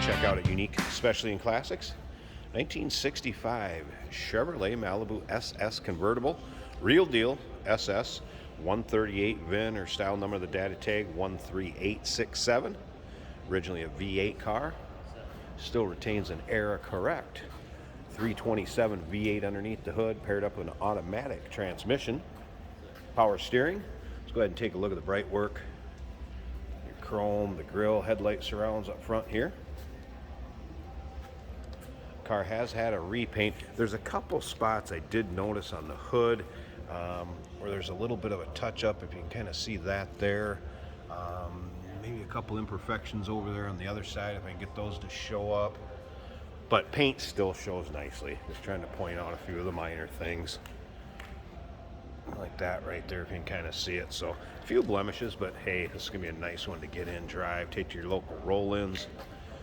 check out at Unique Specialty and Classics. 1965 Chevrolet Malibu SS Convertible. Real deal SS. 138 VIN or style number of the data tag 13867. Originally a V8 car. Still retains an era correct 327 V8 underneath the hood, paired up with an automatic transmission. Power steering. Let's go ahead and take a look at the bright work. Your chrome, the grille, headlight surrounds up front here. Car has had a repaint. There's a couple spots I did notice on the hood where there's a little bit of a touch-up, if you can kind of see that there. Maybe a couple imperfections over there on the other side, if I can get those to show up. But paint still shows nicely. Just trying to point out a few of the minor things. Like that right there, if you can kind of see it. So a few blemishes, but hey, this is going to be a nice one to get in, drive, take to your local roll-ins,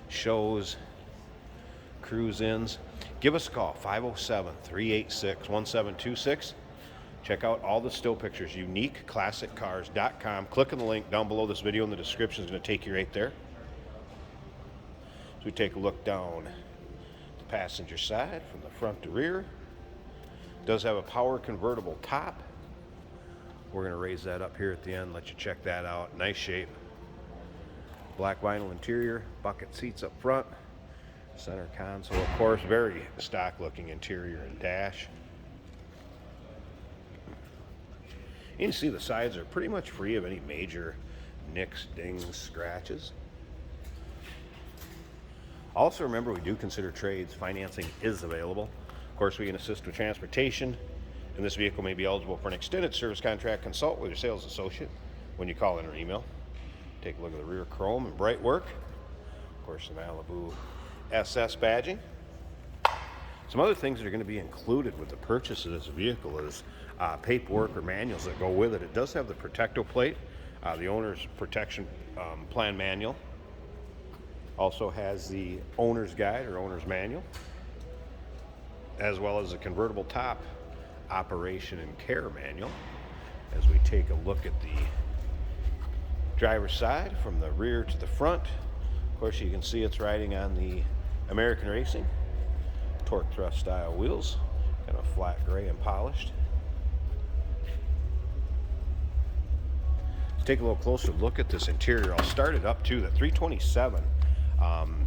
shows, cruise-ins. Give us a call, 507-386-1726. Check out all the still pictures, uniqueclassiccars.com. Click on the link down below this video in the description. Is going to take you right there. So we take a look down the passenger side from the front to rear. It does have a power convertible top. We're going to raise that up here at the end, let you check that out. Nice shape. Black vinyl interior, bucket seats up front. Center console, of course, very stock looking interior and dash. You can see the sides are pretty much free of any major nicks, dings, scratches. Also remember, we do consider trades. Financing is available. Of course, we can assist with transportation, and this vehicle may be eligible for an extended service contract. Consult with your sales associate when you call in or email. Take a look at the rear chrome and bright work. Of course, the Malibu SS badging. Some other things that are going to be included with the purchase of this vehicle is paperwork or manuals that go with it. It does have the Protecto plate, the owner's protection plan manual. Also has the owner's guide or owner's manual, as well as the convertible top operation and care manual. As we take a look at the driver's side from the rear to the front, of course you can see it's riding on the American Racing torque thrust style wheels, kind of flat gray and polished. Let's take a little closer look at this interior. I'll start it up too. The 327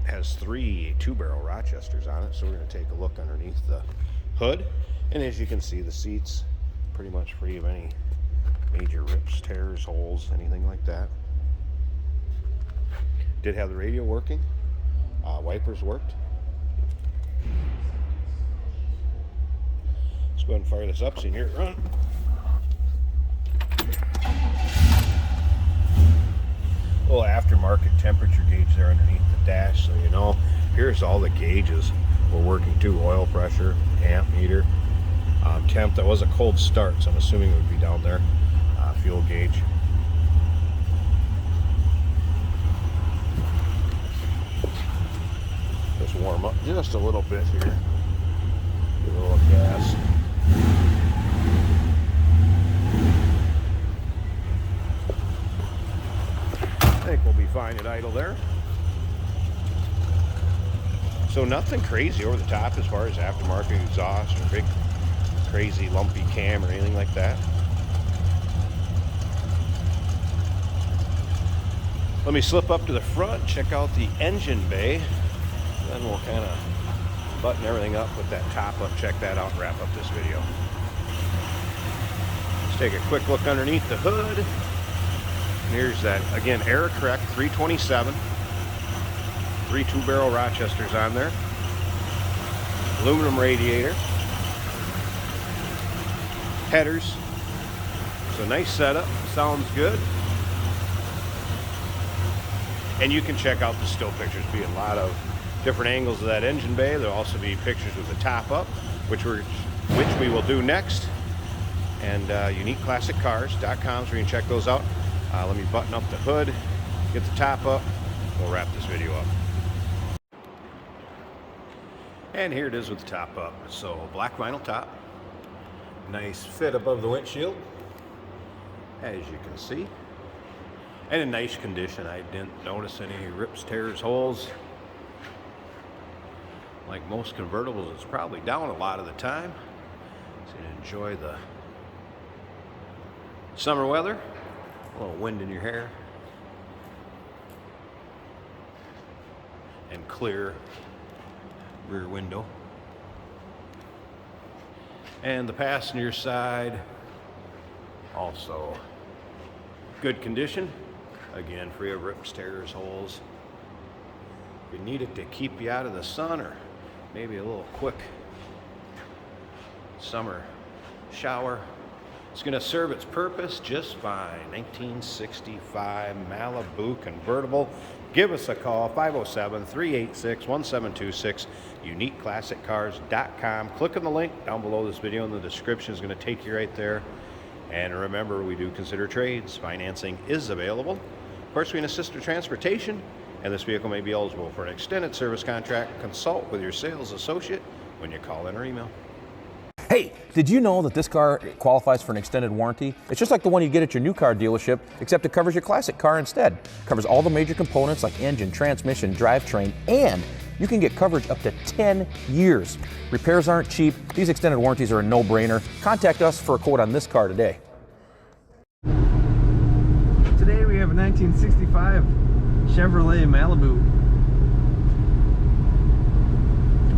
has 3 two-barrel Rochesters on it, so we're going to take a look underneath the hood, and as you can see, the seats pretty much free of any major rips, tears, holes, anything like that. Did have the radio working, wipers worked. Let's go ahead and fire this up so you can hear it run. A little aftermarket temperature gauge there underneath the dash, so you know. Here's all the gauges we're working to: oil pressure, amp meter, temp. That was a cold start, so I'm assuming it would be down there. Fuel gauge. Just warm up just a little bit here. Give it a little gas. I think we'll be fine at idle there. So nothing crazy over the top as far as aftermarket exhaust or big crazy lumpy cam or anything like that. Let me slip up to the front, check out the engine bay, then we'll kind of button everything up with that top up, check that out, and wrap up this video. Let's take a quick look underneath the hood. Here's that, again, era correct 327. 3 two-barrel Rochesters on there. Aluminum radiator. Headers. So nice setup, sounds good. And you can check out the still pictures. Be a lot of different angles of that engine bay. There'll also be pictures with the top up, which we will do next. And uniqueclassiccars.com, so you can check those out. Let me button up the hood, get the top up, we'll wrap this video up. And here it is with the top up. So black vinyl top, nice fit above the windshield, as you can see, and in nice condition. I didn't notice any rips, tears, holes. Like most convertibles, it's probably down a lot of the time. So you enjoy the summer weather, a little wind in your hair, and clear rear window. And the passenger side, also good condition. Again, free of rips, tears, holes. If you need it to keep you out of the sun, or maybe a little quick summer shower, it's going to serve its purpose just fine. 1965 Malibu convertible. Give us a call, 507-386-1726, uniqueclassiccars.com. Click on the link down below this video in the description. Is going to take you right there. And remember, we do consider trades. Financing is available. Of course, we can assist with transportation, and this vehicle may be eligible for an extended service contract. Consult with your sales associate when you call in or email. Hey, did you know that this car qualifies for an extended warranty? It's just like the one you get at your new car dealership, except it covers your classic car instead. It covers all the major components like engine, transmission, drivetrain, and you can get coverage up to 10 years. Repairs aren't cheap. These extended warranties are a no-brainer. Contact us for a quote on this car today. Today we have a 1965 Chevrolet Malibu.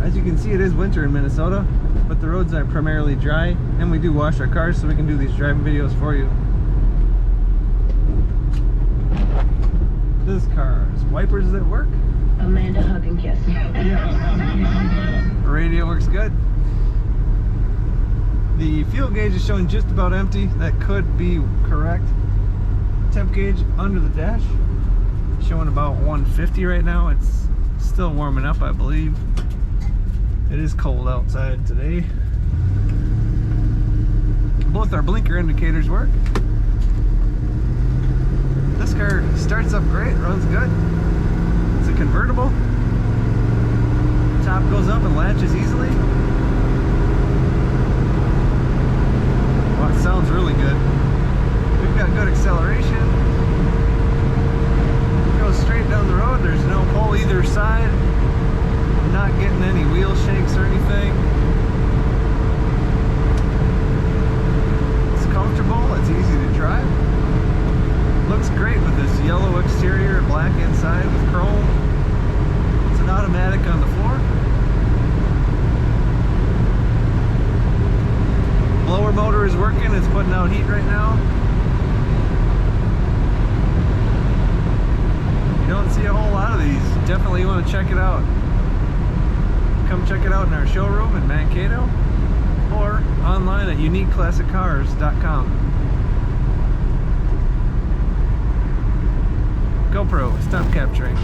As you can see, it is winter in Minnesota, but the roads are primarily dry, and we do wash our cars so we can do these driving videos for you. This car's wipers that work. Amanda, hug and kiss. Radio works good. The fuel gauge is showing just about empty. That could be correct. Temp gauge under the dash showing about 150 right now. It's still warming up, I believe. It is cold outside today. Both our blinker indicators work. This car starts up great, runs good. It's a convertible. Top goes up and latches easily. Wow, it sounds really good. We've got good acceleration. Goes straight down the road. There's no pole either side. Not getting any wheel shakes or anything. It's comfortable, it's easy to drive. Looks great with this yellow exterior, black inside with chrome. It's an automatic on the floor. Blower motor is working, it's putting out heat right now. You don't see a whole lot of these. Definitely want to check it out. Come check it out in our showroom in Mankato or online at uniqueclassiccars.com. GoPro, stop capturing.